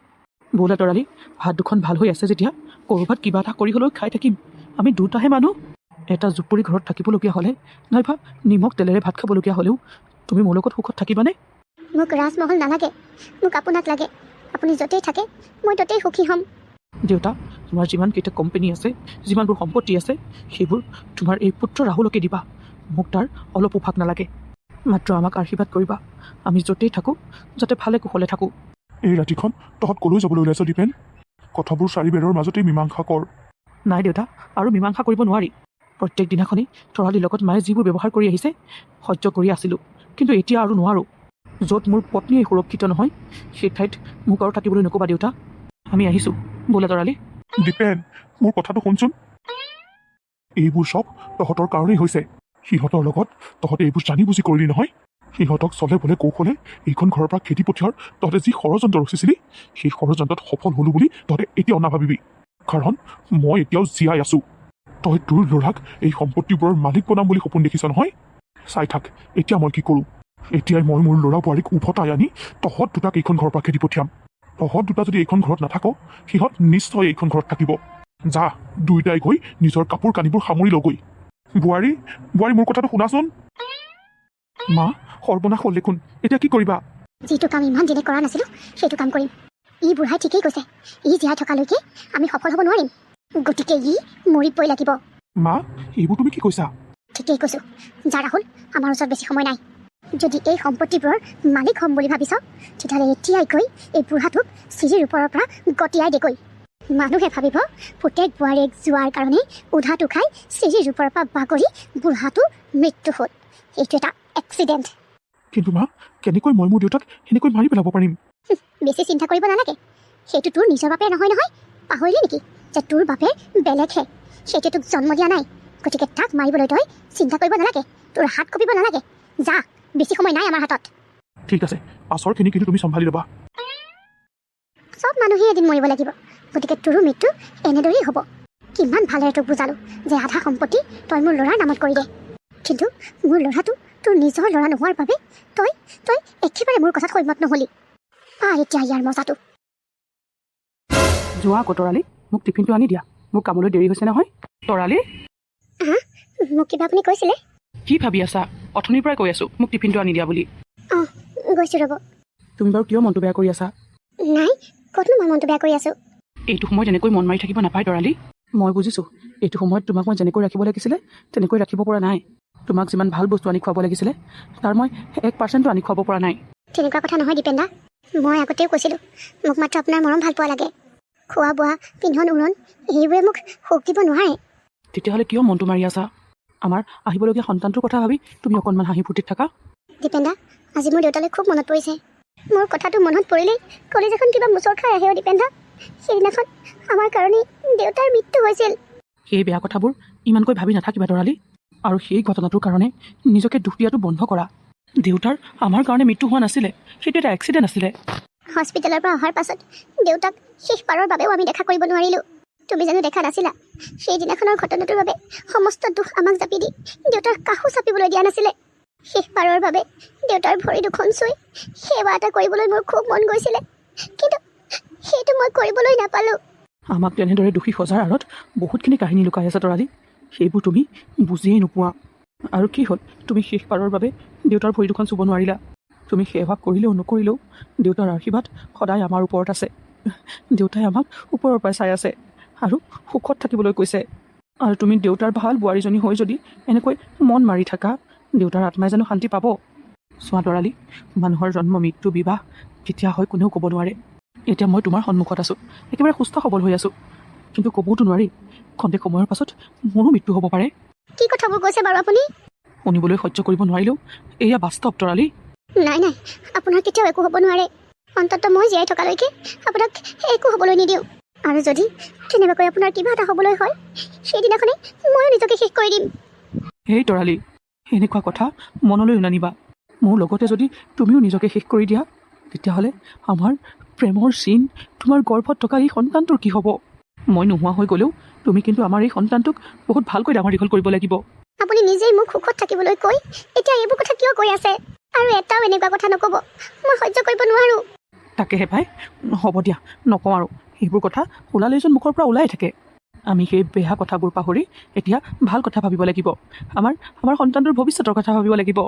ব'লা তৰালি, ভাত দুখন ভাল হৈ আছে যেতিয়া ক'ৰবাত কিবা এটা কৰি হ'লেও খাই থাকিম। আমি দুটাহে মানুহ। এটা জুপুৰি ঘৰত থাকিবলগীয়া হ'লে নাইবা নিমখ তেলেৰে ভাত খাবলগীয়া হ'লেও তুমি মোৰ লগত সুখত থাকিবানে? মোক ৰাজমহল নালাগে, মোক আপোনাক লাগে। আপুনি য'তেই থাকে মই ত'তেই সুখী হ'ম। দেউতা, তোমাৰ যিমানকেইটা কোম্পানী আছে, যিমানবোৰ সম্পত্তি আছে, সেইবোৰ তোমাৰ এই পুত্ৰ ৰাহুলকে দিবা। মোক তাৰ অলপো ভাগ নালাগে। মাত্ৰ আমাক আশীৰ্বাদ কৰিবা, আমি য'তেই থাকোঁ যাতে ভালে কুশলে থাকোঁ। এই ৰাতিখন তহঁত কলৈ যাবলৈ ওলাইছ দীপেন? কথাবোৰ চাৰি বেৰৰ মাজতেই মীমাংসা কৰ। নাই দেউতা, আৰু মীমাংসা কৰিব নোৱাৰি। প্ৰত্যেক দিনাখনেই তৰালিৰ লগত মায়ে যিবোৰ ব্যৱহাৰ কৰি আহিছে সহ্য কৰি আছিলোঁ, কিন্তু এতিয়া আৰু নোৱাৰোঁ। য'ত মোৰ পত্নীয়ে সুৰক্ষিত নহয় সেই ঠাইত মোক আৰু থাকিবলৈ নক'বা দেউতা। আমি আহিছোঁ, বোলা তৰালি। দীপেন, মোৰ কথাটো শুনচোন। এইবোৰ চব তহঁতৰ কাৰণেই হৈছে। সিহঁতৰ লগত তহঁতে এইবোৰ জানি বুজি কৰিলি নহয়। সিহঁতক চলে বলে কৌশলে এইখন ঘৰৰ পৰা খেদি পঠিওৱাৰ তহঁতে যি ষড়যন্ত্ৰ ৰচিছিলি, সেই ষড়যন্ত্ৰত সফল হ'লো বুলি তহঁতে এতিয়াও নাভাবিবি। কাৰণ মই এতিয়াও জীয়াই আছোঁ। তই তোৰ ল'ৰাক এই সম্পত্তিবোৰৰ মালিক বনাম বুলি সপোন দেখিছ নহয়। চাই থাক এতিয়া মই কি কৰোঁ। এতিয়াই মই মোৰ ল'ৰা বোৱাৰীক উভতাই আনি তহঁত দুটাক এইখন ঘৰৰ পৰা খেদি পঠিয়াম। তহঁত দুটা যদি এইখন ঘৰত নাথাক, সিহঁত নিশ্চয় এইখন ঘৰত থাকিব। যা, দুয়োটাই গৈ নিজৰ কাপোৰ কানিবোৰ সামৰি লগৈ। বোৱাৰী, মোৰ কথাটো শুনাচোন। মা, সৰ্বনাশ হ'ল দেখোন, এতিয়া কি কৰিবা? যিটো কাম ইমান দিনে কৰা নাছিলোঁ সেইটো কাম কৰিম। ই বুঢ়াই ঠিকেই কৈছে, ই জীয়াই থকালৈকে আমি সফল হ'ব নোৱাৰিম। গতিকে ই মৰিবই লাগিব। মা, এইবোৰ তুমি কি কৈছা? ঠিকেই কৈছোঁ। যা ৰাহুল, আমাৰ ওচৰত বেছি সময় নাই। যদি এই সম্পত্তিবোৰৰ মালিক হ'ম বুলি ভাবিছ তেতিয়াহ'লে এতিয়াই গৈ এই বুঢ়াটোক চিৰিৰ ওপৰৰ পৰা গতিয়াই দেগৈ। মানুহে ভাবিব পুতেক বোৱাৰীক যোৱাৰ কাৰণে উধাটো খাই চিৰিৰ ওপৰৰ পৰা বাগৰি বুঢ়াটো মৃত্যু হ'ল। এইটো এটা এক্সিডেণ্ট। কিন্তু মা, কেনেকৈ মই মোৰ দেউতাক সেনেকৈ মাৰি পেলাব পাৰিম? বেছি চিন্তা কৰিব নালাগে। সেইটো তোৰ নিজৰ বাপে নহয় নহয়। পাহৰিলি নেকি যে তোৰ বাপে বেলেগহে? সেইটো তোক জন্ম দিয়া নাই। গতিকে তাক মাৰিবলৈ তই চিন্তা কৰিব নালাগে, তোৰ হাত কঁপিব নালাগে। যা, বেছি সময় নাই আমাৰ হাতত। ঠিক আছে, পাছৰখিনি কিন্তু তুমি চম্ভালি ল'বা। চব মানুহেই এদিন মৰিব লাগিব, গতিকে তোৰো মৃত্যু এনেদৰেই হ'ব। কিমান ভালেৰে তোক বুজালোঁ যে আধা সম্পত্তি তই মোৰ ল'ৰাৰ নামত কৰি দে, কিন্তু মোৰ ল'ৰাটো তোৰ নিজৰ ল'ৰা নোহোৱাৰ বাবে তই একেবাৰে মোৰ কথাত সৈমত নহ'লি। এতিয়া ইয়াৰ মজাটো। যোৱা আকৌ তৰালি, মোক টিফিনটো আনি দিয়া, মোৰ কামলৈ দেৰি হৈছে নহয়। তৰালি, মোক কিবা আপুনি কৈছিলে? কি ভাবি আছা? অথনিৰ পৰাই কৈ আছোঁ মোক টিফিনটো আনি দিয়া বুলি। অঁ, গৈছোঁ ৰ'ব। তুমি বাৰু কিয় মনটো বেয়া কৰি আছা? নাই, ক'তনো মই মনটো বেয়া কৰি আছোঁ। এইটো সময়ত এনেকৈ মন মাৰি থাকিব নাপায় তৰালি। মই বুজিছোঁ, এইটো সময়ত তোমাক মই যেনেকৈ ৰাখিব লাগিছিলে তেনেকৈ ৰাখিব পৰা নাই। তোমাক যিমান ভাল বস্তু আনি খুৱাব লাগিছিলে তাৰ মই 1% আনি খুৱাব পৰা নাই। তেনেকুৱা কথা নহয় দীপেন দা। মই আগতেও কৈছিলোঁ মোক মাত্ৰ আপোনাৰ মৰম ভাল পোৱা লাগে। খোৱা বোৱা, পিন্ধন উৰণ এইবোৰে মোক সুখ দিব নোৱাৰে। তেতিয়াহ'লে কিয় মনটো মাৰি আছা? আমাৰ আহিবলগীয়া সন্তানটোৰ কথা ভাবি তুমি অকণমান হাঁহি ফূৰ্তিত থাকা। দীপেন দা, আজি মোৰ দেউতালৈ খুব মনত পৰিছে। মোৰ কথাটো মনত পৰিলেই কলিজাখন কিবা মোচৰ খাই আহে। দীপেন দা, সেইদিনাখন আমাৰ কাৰণেই দেউতাৰ মৃত্যু হৈছিল। সেই বেয়া কথাবোৰ ইমানকৈ ভাবি নাথাকিবা তৰালি, আৰু সেই ঘটনাটোৰ কাৰণে নিজকে দুখ দিয়াটো বন্ধ কৰা। দেউতাৰ আমাৰ কাৰণে মৃত্যু হোৱা নাছিলে, সেইটো এটা এক্সিডেণ্ট আছিলে। হস্পিটেলৰ পৰা অহাৰ পাছত দেউতাক শেষবাৰৰ বাবেও আমি দেখা কৰিব নোৱাৰিলোঁ। তুমি জানো দেখা নাছিলা সেইদিনাখনৰ ঘটনাটোৰ বাবে সমস্ত দুখ আমাক জাপি দি দেউতাৰ কাহো চাপিবলৈ দিয়া নাছিলে শেষবাৰৰ বাবে দেউতাৰ ভৰি দুখন চুই সেৱা এটা কৰিবলৈ মোৰ খুব মন গৈছিলে কিন্তু সেইটো মই কৰিবলৈ নাপালোঁ আমাক তেনেদৰে দোষী সজাৰ আঁৰত বহুতখিনি কাহিনী লুকাই আছে তৰালি সেইবোৰ তুমি বুজিয়েই নোপোৱা আৰু কি হ'ল তুমি শেষবাৰৰ বাবে দেউতাৰ ভৰি দুখন চুব নোৱাৰিলা তুমি সেৱা কৰিলেও নকৰিলেও দেউতাৰ আশীৰ্বাদ সদায় আমাৰ ওপৰত আছে দেউতাই আমাক ওপৰৰ পৰাই চাই আছে আৰু সুখত থাকিবলৈ কৈছে আৰু তুমি দেউতাৰ ভাল বোৱাৰীজনী হৈ যদি এনেকৈ মন মাৰি থাকা দেউতাৰ আত্মাই জানো শান্তি পাব চোৱা তৰালি মানুহৰ জন্ম মৃত্যু বিবাহ কেতিয়া হয় কোনেও ক'ব নোৱাৰে এতিয়া মই তোমাৰ সন্মুখত আছোঁ একেবাৰে সুস্থ সবল হৈ আছোঁ কিন্তু ক'বওতো নোৱাৰি খন্তেক সময়ৰ পাছত মোৰো মৃত্যু হ'ব পাৰে কি কথাবোৰ কৈছে বাৰু আপুনি শুনিবলৈ সহ্য কৰিব নোৱাৰিলেও এয়া বাস্তৱ তৰালি নাই নাই আপোনাৰ কেতিয়াও একো হ'ব নোৱাৰে অন্ততঃ মই জীয়াই থকালৈকে আপোনাক একো হ'বলৈ নিদিওঁ আৰু যদি কেনেবাকৈ আপোনাৰ কিবা এটা হ'বলৈ হয় সেইদিনাখনেই ময়ো নিজকে শেষ কৰি দিম সেই তৰালি এনেকুৱা কথা মনলৈ নানিবা মোৰ লগতে যদি তুমিও নিজকে শেষ কৰি দিয়া তেতিয়াহ'লে আমাৰ প্ৰেমৰ চিন তোমাৰ গৰ্ভত থকা এই সন্তানটোৰ কি হ'ব মই নোহোৱা হৈ গ'লেও তুমি কিন্তু আমাৰ এই সন্তানটোক বহুত ভালকৈ ডাঙৰ দীঘল কৰিব লাগিব আপুনি নিজেই মোক সুখত থাকিবলৈ কৈ এতিয়া এইবোৰ কথা কিয় কৈ আছে আৰু এটাও এনেকুৱা কথা নক'ব মই সহ্য কৰিব নোৱাৰোঁ তাকেহে পাই হ'ব দিয়া নকওঁ আৰু সেইবোৰ কথা ওলালে যেন মুখৰ পৰা ওলাই থাকে আমি সেই বেয়া কথাবোৰ পাহৰি এতিয়া ভাল কথা ভাবিব লাগিব আমাৰ সন্তানটোৰ ভৱিষ্যতৰ কথা ভাবিব লাগিব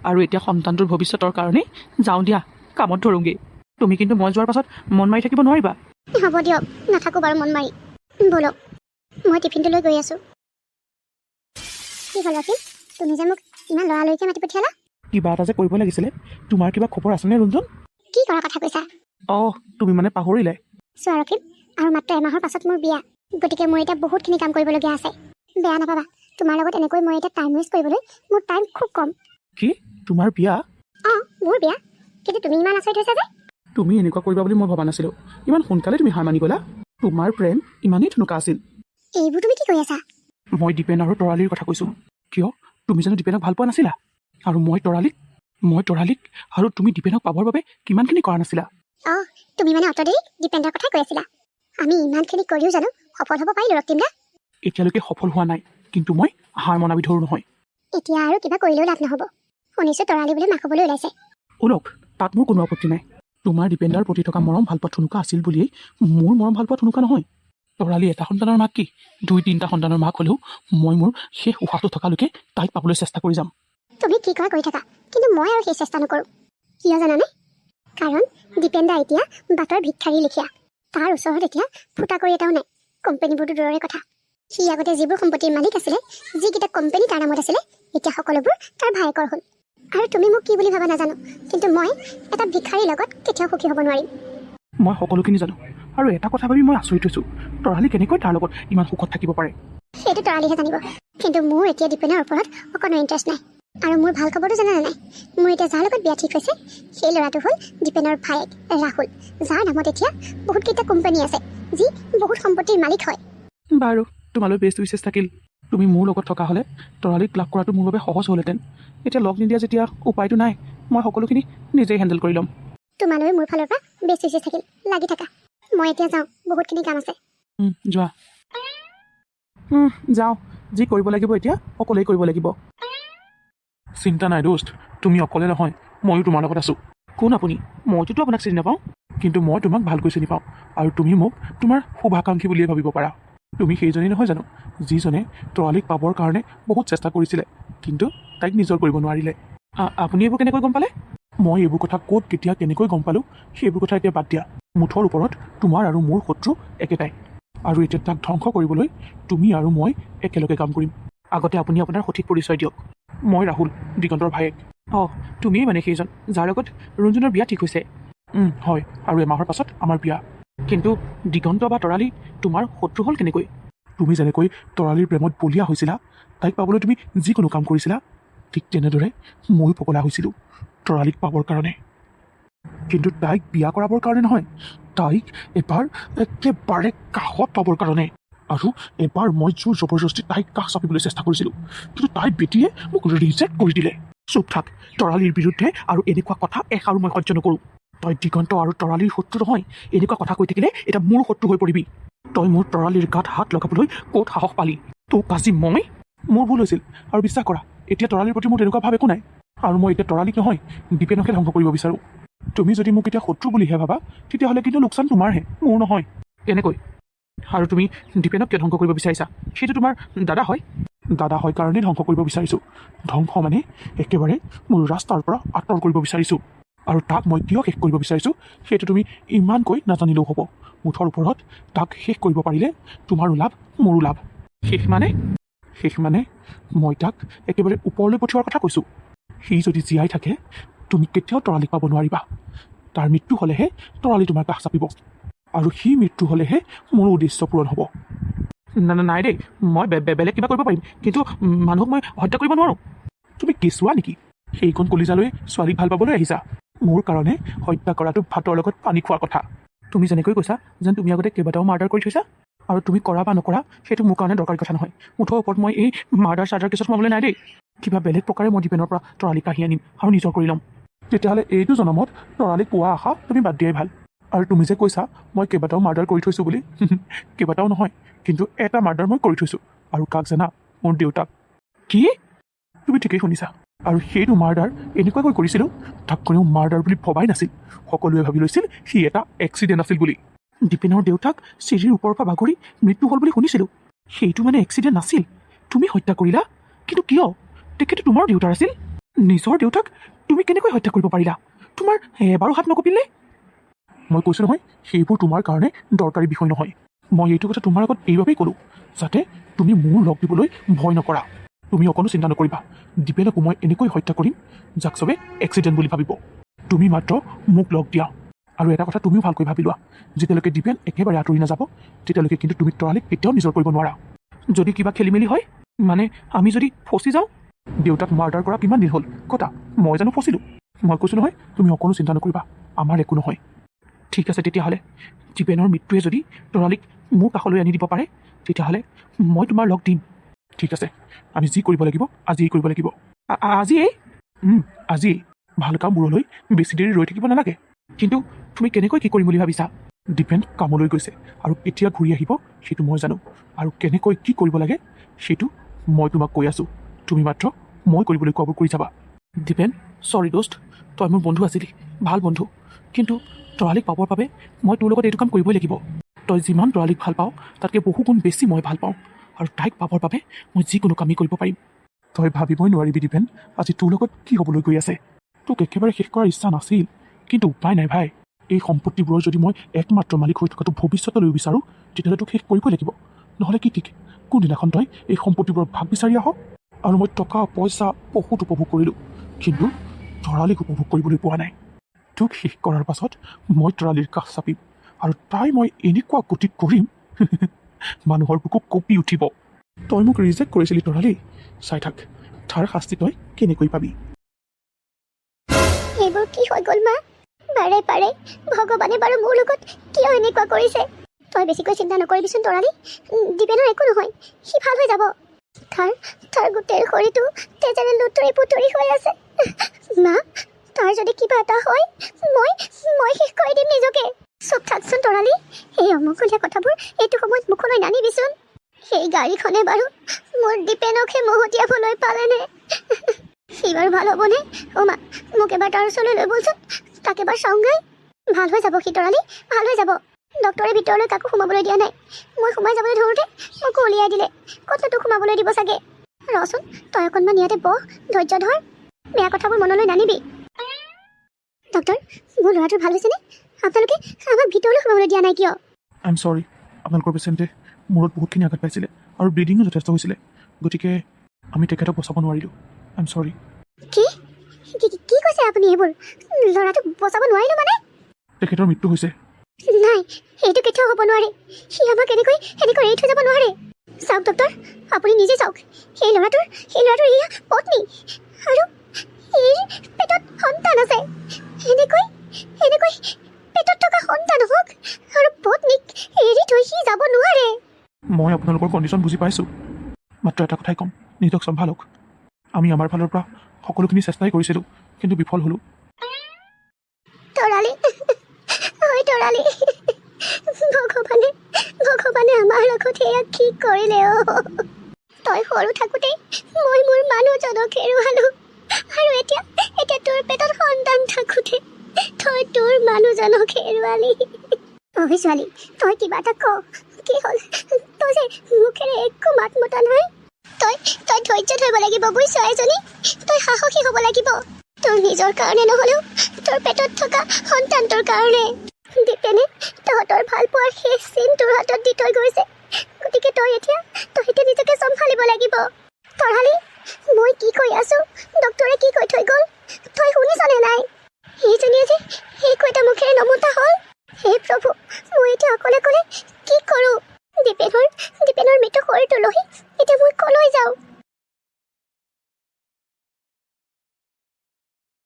আৰু এতিয়া সন্তানটোৰ ভৱিষ্যতৰ কাৰণেই যাওঁ দিয়া কামত ধৰোঁগৈ তুমি কিন্তু মই যোৱাৰ পাছত মন মাৰি থাকিব নোৱাৰিবা হ'ব দিয়ক নাথাকোঁ বাৰু মন মাৰি ব'লক মই টিফিনটো লৈ গৈ আছোঁ কি হ'ল ৰফিক তুমি যে মোক ইমান লৰালৰিকৈ মাতি পঠিয়ালা কিবা এটা যে কৰিব লাগিছিলে তোমাৰ কিবা খবৰ আছেনে ৰঞ্জন কি কৰাৰ কথা কৈছা অঁ তুমি মানে পাহৰিলাই চোৱা ৰফিক আৰু মাত্ৰ এমাহৰ পাছত মোৰ বিয়া গতিকে মোৰ এতিয়া বহুতখিনি কাম কৰিবলগীয়া আছে বেয়া নাপাবা তোমাৰ লগত এনেকৈ মই এতিয়া টাইম ৱেষ্ট কৰিবলৈ মোৰ টাইম খুব কম কি তোমাৰ বিয়া অঁ মোৰ বিয়া কিন্তু তুমি ইমান আচৰিত হৈছা যে তুমি এনেকুৱা কৰিবা বুলি মই ভবা নাছিলোঁ ইমান সোনকালে তুমি হাৰ মানি গ'লা তোমাৰ প্ৰেম ইমানেই ঠুনুকা আছিল এইবোৰ তুমি কি কৰি আছা মই দীপেন আৰু তৰালিৰ কথা কৈছোঁ কিয় তুমি জানো দীপেনক ভাল পোৱা নাছিলা আৰু মই তৰালিক আৰু তুমি দীপেনক পাবৰ বাবে কিমানখিনি কৰা নাছিলা অঁ তুমি মানে অতদেৰি দীপেন্দ্ৰৰ কথাই কৈ আছিলা আমি ইমানখিনি কৰিও জানো সফল হ'ব পাৰিলোঁ ৰক্তিম দা এতিয়ালৈকে সফল হোৱা নাই কিন্তু মই হাৰ মনা বিধৰো নহয় এতিয়া আৰু কিবা কৰিলেও লাভ নহ'ব শুনিছোঁ তৰালি বুলি মাক হ'বলৈ ওলাইছে ওলক তাত মোৰ কোনো আপত্তি নাই তোমাৰ দীপেন্দ্ৰৰ প্ৰতি থকা মৰম ভাল পোৱা ঠুনুকা আছিল বুলিয়েই মোৰ মৰম ভাল পোৱা ঠুনুকা নহয় তৰালি এটা সন্তানৰ মাক কি 2-3টা সন্তানৰ মাক হ'লেও মই মোৰ শেষ উশাহটো থকালৈকে তাইক পাবলৈ চেষ্টা কৰি যাম তুমি কি কৰা কৰি থাকা কিন্তু মই আৰু সেই চেষ্টা নকৰোঁ কিয় জানানে কাৰণ দীপেন্দা এতিয়া বাটৰ ভিক্ষাৰী লেখীয়া তাৰ ওচৰত এতিয়া ফুটা কৰি এটাও নাই কোম্পানীবোৰতো দূৰৰে কথা সি আগতে যিবোৰ সম্পত্তিৰ মালিক আছিলে যিকেইটা কোম্পানী তাৰ নামত আছিলে এতিয়া সকলোবোৰ তাৰ ভায়েকৰ হ'ল আৰু তুমি মোক কি বুলি ভাবা নাজানো কিন্তু মই এটা ভিক্ষাৰীৰ লগত কেতিয়াও সুখী হ'ব নোৱাৰিম মই সকলোখিনি জানো আৰু এটা কথা ভাবি মই আচৰিত হৈছোঁ তৰালি কেনেকৈ তাৰ লগত ইমান সুখত থাকিব পাৰে সেইটো তৰালিহে জানিব কিন্তু মোৰ এতিয়া দীপেনৰ ওপৰত অকণো ইণ্টাৰেষ্ট নাই আৰু মোৰ ভাল খবৰটো জানা নাই মোৰ এতিয়া যাৰ লগত বিয়া ঠিক হৈছে সেই ল'ৰাটো হ'ল দীপেনৰ ভায়েক ৰাহুল যাৰ নামত এতিয়া বহুতকেইটা কোম্পানী আছে যি বহুত সম্পত্তিৰ মালিক হয় বাৰু তোমালৈ বেষ্ট উইচেছ থাকিল তুমি মোৰ লগত থকা হ'লে তৰালিক লাভ কৰাটো মোৰ বাবে সহজ হ'লহেঁতেন এতিয়া লগ নিদিয়া যেতিয়া উপায়টো নাই মই সকলোখিনি নিজেই হেণ্ডেল কৰি ল'ম তোমালৈ মোৰ ফালৰ পৰা বেষ্ট উইচেছ থাকিল লাগি থাকা মই এতিয়া যাওঁ বহুতখিনি কাম আছে যোৱা যাওঁ যি কৰিব লাগিব এতিয়া অকলেই কৰিব লাগিব চিন্তা নাই দোষ্ট তুমি অকলে নহয় ময়ো তোমাৰ লগত আছোঁ কোন আপুনি মইতো আপোনাক চিনি নাপাওঁ কিন্তু মই তোমাক ভালকৈ চিনি পাওঁ আৰু তুমি মোক তোমাৰ শুভাকাংক্ষী বুলিয়ে ভাবিব পাৰা তুমি সেইজনেই নহয় জানো যিজনে তৰালিক পাবৰ কাৰণে বহুত চেষ্টা কৰিছিলে কিন্তু তাইক নিজৰ কৰিব নোৱাৰিলে আপুনি এইবোৰ কেনেকৈ গম পালে মই এইবোৰ কথা ক'ত কেতিয়া কেনেকৈ গম পালোঁ সেইবোৰ কথা এতিয়া বাদ দিয়া মুঠৰ ওপৰত তোমাৰ আৰু মোৰ শত্ৰু একেটাই আৰু এতিয়া তাক ধ্বংস কৰিবলৈ তুমি আৰু মই একেলগে কাম কৰিম আগতে আপুনি আপোনাৰ সঠিক পৰিচয় দিয়ক মই ৰাহুল দিগন্তৰ ভায়েক অঁ তুমিয়েই মানে সেইজন যাৰ লগত ৰঞ্জনৰ বিয়া ঠিক হৈছে হয় আৰু এমাহৰ পাছত আমাৰ বিয়া কিন্তু দিগন্ত বা তৰালি তোমাৰ শত্ৰু হ'ল কেনেকৈ তুমি যেনেকৈ তৰালিৰ প্ৰেমত বলিয়া হৈছিলা তাইক পাবলৈ তুমি যিকোনো কাম কৰিছিলা ঠিক তেনেদৰে ময়ো পগলা হৈছিলোঁ তৰালিক পাবৰ কাৰণে কিন্তু তাইক বিয়া কৰাবৰ কাৰণে নহয় তাইক এবাৰ একেবাৰে কাষত পাবৰ কাৰণে আৰু এবাৰ মই জোৰ জবৰদস্তি তাইক কাষ চাপিবলৈ চেষ্টা কৰিছিলোঁ কিন্তু তাইৰ বেটিয়ে মোক ৰিজেক্ট কৰি দিলে চুপ থাক তৰালিৰ বিৰুদ্ধে আৰু এনেকুৱা কথা এষাৰো মই সহ্য নকৰোঁ তই দিগন্ত আৰু তৰালিৰ শত্ৰু নহয়। এনেকুৱা কথা কৈ থাকিলে এটা মোৰ শত্ৰু হৈ পৰিবি। তই মোৰ তৰালিৰ গাত হাত লগাবলৈ ক'ত সাহস পালি? তোক আজি মই মোৰ ভুল হৈছিল আৰু বিশ্বাস কৰা এতিয়া তৰালিৰ প্ৰতি মোৰ তেনেকুৱা ভাৱ একো নাই। আৰু মই এতিয়া তৰালিক নহয় দীপেনকহে ধ্বংস কৰিব বিচাৰোঁ। তুমি যদি মোক এতিয়া শত্ৰু বুলিহে ভাবা তেতিয়াহ'লে কিন্তু লোকচান তোমাৰহে, মোৰ নহয়। কেনেকৈ? আৰু তুমি দীপেনক কিয় ধ্বংস কৰিব বিচাৰিছা? সেইটো তোমাৰ দাদা হয়। দাদা হয় কাৰণেই ধ্বংস কৰিব বিচাৰিছোঁ। ধ্বংস মানে একেবাৰে মোৰ ৰাস্তাৰ পৰা আঁতৰ কৰিব বিচাৰিছোঁ। আৰু তাক মই কিয় শেষ কৰিব বিচাৰিছোঁ সেইটো তুমি ইমানকৈ নাজানিলেও হ'ব। মুঠৰ ওপৰত তাক শেষ কৰিব পাৰিলে তোমাৰো লাভ মোৰো লাভ। শেষ মানে মই তাক একেবাৰে ওপৰলৈ পঠিওৱাৰ কথা কৈছোঁ। সি যদি জীয়াই থাকে তুমি কেতিয়াও তৰালিক পাব নোৱাৰিবা। তাৰ মৃত্যু হ'লেহে তৰালি তোমাৰ কাষ চাপিব আৰু সি মৃত্যু হ'লেহে মোৰ উদ্দেশ্য পূৰণ হ'ব। নাই দেই, মই বেলেগ কিবা কৰিব পাৰিম, কিন্তু মানুহক মই হত্যা কৰিব নোৱাৰোঁ। তুমি কেঁচুৱা নেকি? সেইখন কলিজালৈ ছোৱালীক ভাল পাবলৈ আহিছা? মোৰ কাৰণে হত্যা কৰাটো ভাতৰ লগত পানী খোৱাৰ কথা। তুমি যেনেকৈ কৈছা যেন তুমি আগতে কেইবাটাও মাৰ্ডাৰ কৰি থৈছা, আৰু তুমি কৰা বা নকৰা সেইটো মোৰ কাৰণে দৰকাৰী কথা নহয়। মুঠৰ ওপৰত মই এই মাৰ্ডাৰ চাৰ্ডাৰ কেছত সোমাবলৈ নাই দেই। কিবা বেলেগ প্ৰকাৰে মই দীপেনৰ পৰা তৰালিক কাঢ়ি আনিম আৰু নিজৰ কৰি ল'ম। তেতিয়াহ'লে এইটো জনমত তৰালিক পোৱা আশা তুমি বাদ দিয়াই ভাল। আৰু তুমি যে কৈছা মই কেইবাটাও মাৰ্ডাৰ কৰি থৈছোঁ বুলি, কেইবাটাও নহয় কিন্তু এটা মাৰ্ডাৰ মই কৰি থৈছোঁ। আৰু কাক জানা? মোৰ দেউতাক। কি? তুমি ঠিকেই শুনিছা। আৰু সেইটো মাৰ্ডাৰ এনেকুৱাকৈ কৰিছিলোঁ তাক কোনেও মাৰ্ডাৰ বুলি ভবাই নাছিল। সকলোৱে ভাবি লৈছিল সি এটা এক্সিডেণ্ট আছিল বুলি। দীপেনৰ দেউতাক চিৰিৰ ওপৰৰ পৰা বাগৰি মৃত্যু হ'ল বুলি শুনিছিলোঁ। সেইটো মানে এক্সিডেণ্ট নাছিল, তুমি হত্যা কৰিলা। কিন্তু কিয়? তেখেতে তোমাৰ দেউতাৰ আছিল। নিজৰ দেউতাক তুমি কেনেকৈ হত্যা কৰিব পাৰিলা? তোমাৰ এবাৰো হাত নকঁপিলে? মই কৈছোঁ নহয় সেইবোৰ তোমাৰ কাৰণে দৰকাৰী বিষয় নহয়। মই এইটো কথা তোমাৰ আগত এইবাবেই ক'লোঁ যাতে তুমি মোৰ লগ দিবলৈ ভয় নকৰা। তুমি অকণো চিন্তা নকৰিবা, দীপেনকো মই এনেকৈ হত্যা কৰিম যাক চবে এক্সিডেণ্ট বুলি ভাবিব। তুমি মাত্ৰ মোক লগ দিয়া। আৰু এটা কথা তুমিও ভালকৈ ভাবি লোৱা, যেতিয়ালৈকে দীপেন একেবাৰে আঁতৰি নাযাব তেতিয়ালৈকে কিন্তু তুমি তৰালিক কেতিয়াও নিজৰ কৰিব নোৱাৰা। যদি কিবা খেলি মেলি হয়, মানে আমি যদি ফচি যাওঁ, দেউতাক মাৰ্ডাৰ কৰা কিমান দিন হ'ল কটা, মই জানো ফচিলোঁ? মই কৈছোঁ নহয় তুমি অকণো চিন্তা নকৰিবা, আমাৰ একো নহয়। ঠিক আছে তেতিয়াহ'লে দীপেনৰ মৃত্যুৱে যদি তৰালিক মোৰ কাষলৈ আনি দিব পাৰে তেতিয়াহ'লে মই তোমাৰ লগ দিম। ঠিক আছে, আমি যি কৰিব লাগিব আজিয়েই কৰিব লাগিব। আজিয়েই? আজিয়েই। ভাল কামবোৰলৈ বেছি দেৰি ৰৈ থাকিব নালাগে। কিন্তু তুমি কেনেকৈ কি কৰিম বুলি ভাবিছা? দীপেন কামলৈ গৈছে আৰু কেতিয়া ঘূৰি আহিব সেইটো মই জানো। আৰু কেনেকৈ কি কৰিব লাগে সেইটো মই তোমাক কৈ আছোঁ। তুমি মাত্ৰ মই কৰিবলৈ কোৱাবোৰ কৰি যাবা। দীপেন, চৰি দোষ্ট, তই মোৰ বন্ধু আছিলি, ভাল বন্ধু। কিন্তু তৰালিক পাবৰ বাবে মই তোৰ লগত এইটো কাম কৰিবই লাগিব। তই যিমান তৰালিক ভাল পাওঁ তাতকৈ বহু গুণ বেছি মই ভাল পাওঁ, আৰু তাইক পাবৰ বাবে মই যিকোনো কামেই কৰিব পাৰিম। তই ভাবিবই নোৱাৰিবি দীপেন আজি তোৰ লগত কি হ'বলৈ গৈ আছে। তোক একেবাৰে শেষ কৰাৰ ইচ্ছা নাছিল, কিন্তু উপায় নাই ভাই। এই সম্পত্তিবোৰৰ যদি মই একমাত্ৰ মালিক হৈ থকাটো ভৱিষ্যতলৈ বিচাৰোঁ তেতিয়াহ'লে তোক শেষ কৰিবই লাগিব। নহ'লে কি ঠিক কোনদিনাখন তই এই সম্পত্তিবোৰৰ ভাগ বিচাৰি আহ। আৰু মই টকা পইচা বহুত উপভোগ কৰিলোঁ, কিন্তু তৰালিক উপভোগ কৰিবলৈ পোৱা নাই। তোক শেষ কৰাৰ পাছত মই তৰালিৰ কাষ চাপিম আৰু তাই মই এনেকুৱা গতি কৰিম মানুহৰ বুকু কঁপি উঠিব। তই মোক ৰিজেক্ট কৰিছিলি তৰালি, চাই থাক তাৰ শাস্তি তই কেনেকৈ পাবি। এইবোৰ কি হৈ গ'ল মা? বাৰে বাৰে ভগৱানে বাৰু মোৰ লগত কিয় এনেকুৱা কৰিছে? তই বেছিকৈ চিন্তা নকৰিবিচোন তৰালি, দীপেনৰ একো নহয়, সি ভাল হৈ যাব। তাৰ গোটেই শৰীৰটো তেজেৰে লুতৰি পুতৰি হৈ আছে। মা, তাৰ যদি কিবা এটা হয় মই শেষ কৰি দিম নিজকে। চুপ থাকচোন তৰালি, এই অমংগলীয়া কথাবোৰ এইটো সময়ত মুখলৈ নানিবিচোন। সেই গাড়ীখনে বাৰু মোৰ দীপেনকহে মহতিয়াবলৈ পালেনে? সি বাৰু ভাল হ'বনে? অ' মা, মোক এবাৰ তাৰ ওচৰলৈ লৈ ব'লচোন, তাক এবাৰ চাওঁগৈ। ভাল হৈ যাব সি তৰালি, ভাল হৈ যাব। ডক্টৰে ভিতৰলৈ কাকো সোমাবলৈ দিয়া নাই। মই সোমাই যাবলৈ ধৰোঁতে মোকো উলিয়াই দিলে। ক'তনো তোক সোমাবলৈ দিব চাগে। ৰচোন, তই অকণমান ইয়াতে বহ, ধৈৰ্য ধৰ, বেয়া কথাবোৰ মনলৈ নানিবি। ডক্টৰ, মোৰ ল'ৰাটোৰ ভাল হৈছেনে? আপোনালোকে আমাক ভিতৰলৈ সোমাবলৈ দিয়া নাই কিয়? আই এম চৰি, আপোনালোকৰ পেচেণ্টে মূৰত বহুতখিনি আঘাত পাইছিলে আৰু ব্লিডিঙো যথেষ্ট হৈছিলে, গতিকে আমি তেখেতক বচাব নোৱাৰিলোঁ। আই এম চৰি। কি কি কৈছে আপুনি এইবোৰ? ল'ৰাটোক বচাব নোৱাৰিলোঁ মানে? তেখেতৰ মৃত্যু হৈছে। নাই, এইটো কেতিয়াও হ'ব নোৱাৰে। সি আমাক এনেকৈ এৰি থৈ যাব নোৱাৰে। চাওক ডক্টৰ, আপুনি নিজে চাওক, সেই ল'ৰাটোৰ এয়া পত্নী আৰু এই পেটত সন্তান আছে। এনেকৈ পেটত থকা সন্তান হওক আৰু পত্নীক এৰি থৈ সি যাব নোৱাৰে। মই আপোনালোকৰ কণ্ডিশ্যন বুজি পাইছোঁ, মাত্ৰ এটা কথাই ক'ম, নিজক চম্ভালক। আমি আমাৰ ফালৰ পৰা সকলোখিনি চেষ্টাই কৰিছিলোঁ, কিন্তু বিফল হ'লোঁ। তৰালি তৰালি ভগৱানে ভগৱানে আমাৰ লগত এয়া কি কৰিলে তই সৰু থাকোঁতেই মই মোৰ মানুহজনক হেৰুৱালো আৰু এতিয়া তোৰ পেটত সন্তান থাকোঁতে তই তোৰ মানুহজনক হেৰুৱালি ঐ ছোৱালী তই কিবা এটা ক কি হ'ল তই যে মুখেৰে একো মাত মতা নাই তই ধৈৰ্য ধৰিব লাগিব বুজিছ এজনী তই সাহসী হ'ব লাগিব তোৰ নিজৰ কাৰণে নহ'লেও তোৰ পেটত থকা সন্তানটোৰ কাৰণে দীপেনে তহঁতৰ ভাল পোৱাৰ শেষ চিন তোৰ হাতত দি থৈ গৈছে গতিকে তই এতিয়া নিজকে চম্ভালিব লাগিব তৰালি মই কি কৈ আছো ডক্তৰে কি কৈ থৈ গ'ল তই শুনিছনে নাই সেইজনীয়ে যে একো এটা মুখেৰে